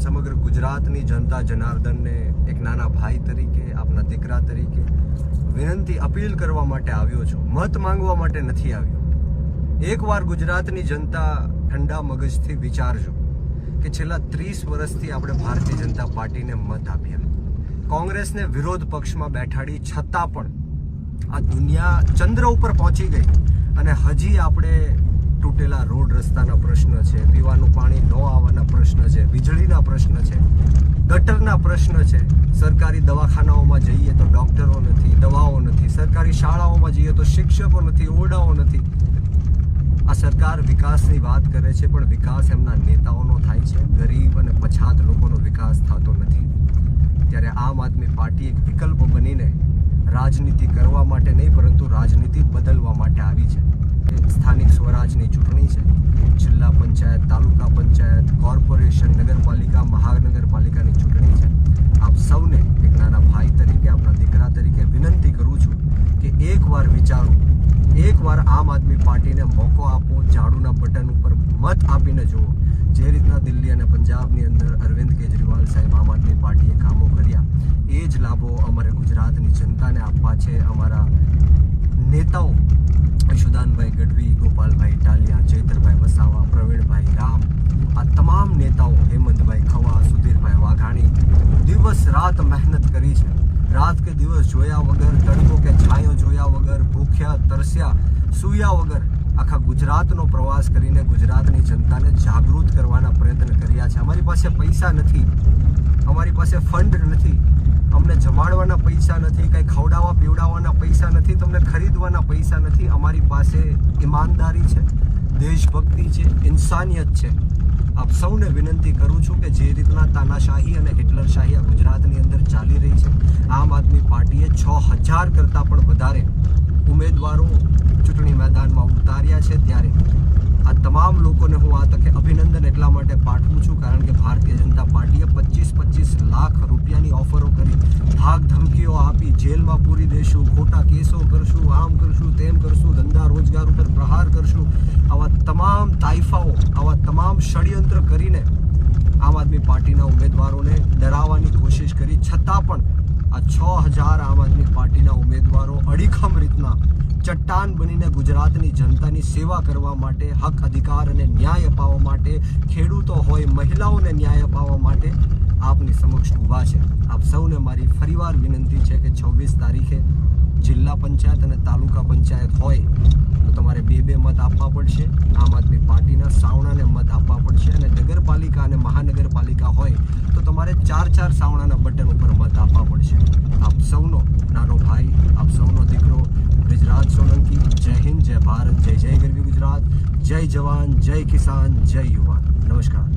સમગ્ર ગુજરાતની જનતા જનાર્દનને એક નાના ભાઈ તરીકે, આપના દીકરા તરીકે વિનંતી અપીલ કરવા માટે આવ્યો છું. મત માંગવા માટે નથી આવ્યો. એકવાર ગુજરાતની જનતા ઠંડા મગજથી વિચારજો કે છેલ્લા 30 વર્ષથી આપણે ભારતીય જનતા પાર્ટીને મત આપ્યા, કોંગ્રેસને વિરોધ પક્ષમાં બેઠાડી, છતાં પણ આ દુનિયા ચંદ્ર ઉપર પહોંચી ગઈ અને હજી આપણે તૂટેલા રોડ રસ્તાના પ્રશ્ન છે, પીવાનું પાણી ન આવવાના પ્રશ્ન છે, વીજળીના પ્રશ્ન છે, ગટરના પ્રશ્ન છે. સરકારી દવાખાનાઓમાં જઈએ તો ડોક્ટરો નથી, દવાઓ નથી. સરકારી શાળાઓમાં જઈએ તો શિક્ષકો નથી, ઓરડાઓ નથી. આ સરકાર વિકાસની વાત કરે છે, પણ વિકાસ એમના નેતાઓનો થાય છે. ગરીબ અને પછાત લોકોનો વિકાસ થતો નથી. ત્યારે આમ આદમી પાર્ટી એક વિકલ્પ બનીને રાજનીતિ કરવા માટે નહીં, પરંતુ રાજનીતિ બદલવા માટે આવી છે. સ્થાનિક સ્વરાજની ચૂંટણી છે. જિલ્લા પંચાયત, તાલુકા પંચાયત, કોર્પોરેશન, નગરપાલિકા, મહાનગરપાલિકાની ચૂંટણી છે. આપ સૌને એક નાના ભાઈ તરીકે, આપણા દીકરા તરીકે વિનંતી કરું છું કે એકવાર વિચારો, એકવાર આમ આદમી પાર્ટીને મોકો આપો. ઝાડુના બટન ઉપર મત આપીને જુઓ. જે રીતના દિલ્હી અને પંજાબની અંદર અરવિંદ કેજરીવાલ સાહેબ આમ આદમી પાર્ટીએ કામો કર્યા, એ જ લાભો અમારે ગુજરાતની જનતાને આપવા છે. અમારા નેતાઓ યશુદાનભાઈ ગઢવી, ગોપાલભાઈ ઇટાલિયા, ચૈતરભાઈ વસાવા, પ્રવીણભાઈ રામ, આ તમામ નેતાઓ, હેમંતભાઈ ખવા, સુધીરભાઈ વાઘાણી દિવસ રાત મહેનત કરી છે. રાત કે દિવસ જોયા વગર, તડકો કે છાંયો જોયા વગર, ભૂખ્યા તરસ્યા સૂયા વગર આખા ગુજરાતનો પ્રવાસ કરીને ગુજરાતની જનતાને જાગૃત કરવાના પ્રયત્ન કર્યા છે. અમારી પાસે પૈસા નથી, અમારી પાસે ફંડ નથી, અમને જમાડવાના પૈસા નથી, કંઈ ખવડાવવા પીવડાવવાના પૈસા નથી, તમને ખરીદવાના પૈસા નથી. અમારી પાસે ઈમાનદારી છે, દેશભક્તિ છે, ઇન્સાનિયત છે. આપ સૌને વિનંતી કરું છું કે જે રીતના તાનાશાહી અને હિટલરશાહી આ ગુજરાતની અંદર ચાલી રહી છે, આમ આદમી પાર્ટીએ 6000 કરતાં પણ વધારે ઉમેદવારો ચૂંટણી મેદાનમાં ઉતાર્યા છે. ત્યારે આ તમામ લોકોને હું આ તકે અભિનંદન એટલા માટે પાઠવું છું કારણ કે ભારતીય જનતા પાર્ટીએ 25-25 લાખ રૂપિયાની ઓફરો કરી, ધાક ધમકીઓ આપી, જેલમાં પૂરી દેશું, ખોટા કેસો કરશું, આમ કરશું, તેમ કરશું, ધંધા રોજગાર ઉપર પ્રહાર કરશું. આવા તમામ તાઇફાઓ, આવા તમામ ષડયંત્ર કરીને આમ આદમી પાર્ટીના ઉમેદવારોને ડરાવવાની કોશિશ કરી. છતાં પણ આ 6000 આમ આદમી પાર્ટીના ઉમેદવારો અડીખમ રીતના ચટ્ટાન બનીને ગુજરાતની જનતાની સેવા કરવા માટે, હક અધિકાર અને ન્યાય અપાવવા માટે, ખેડૂતો હોય, મહિલાઓને ન્યાય અપાવવા માટે આપની સમક્ષ ઊભા છે. આપ સૌને મારી ફરીવાર વિનંતી છે કે 26 તારીખે જિલ્લા પંચાયત અને તાલુકા પંચાયત હોય તો તમારે 2-2 મત આપવા પડશે. આમ આદમી પાર્ટીના સાવણાને મત આપવા પડશે. અને નગરપાલિકા અને મહાનગરપાલિકા હોય તો તમારે 4-4 સાવણાના બટન ઉપર મત આપવા પડશે. આપ સૌનો નાનો ભાઈ, આપ સૌનો દીકરો બ્રિજરાજ સોલંકી. જય હિન્દ, જય ભારત, જય જય ગરવી ગુજરાત, જય જવાન, જય કિસાન, જય યુવાન. નમસ્કાર.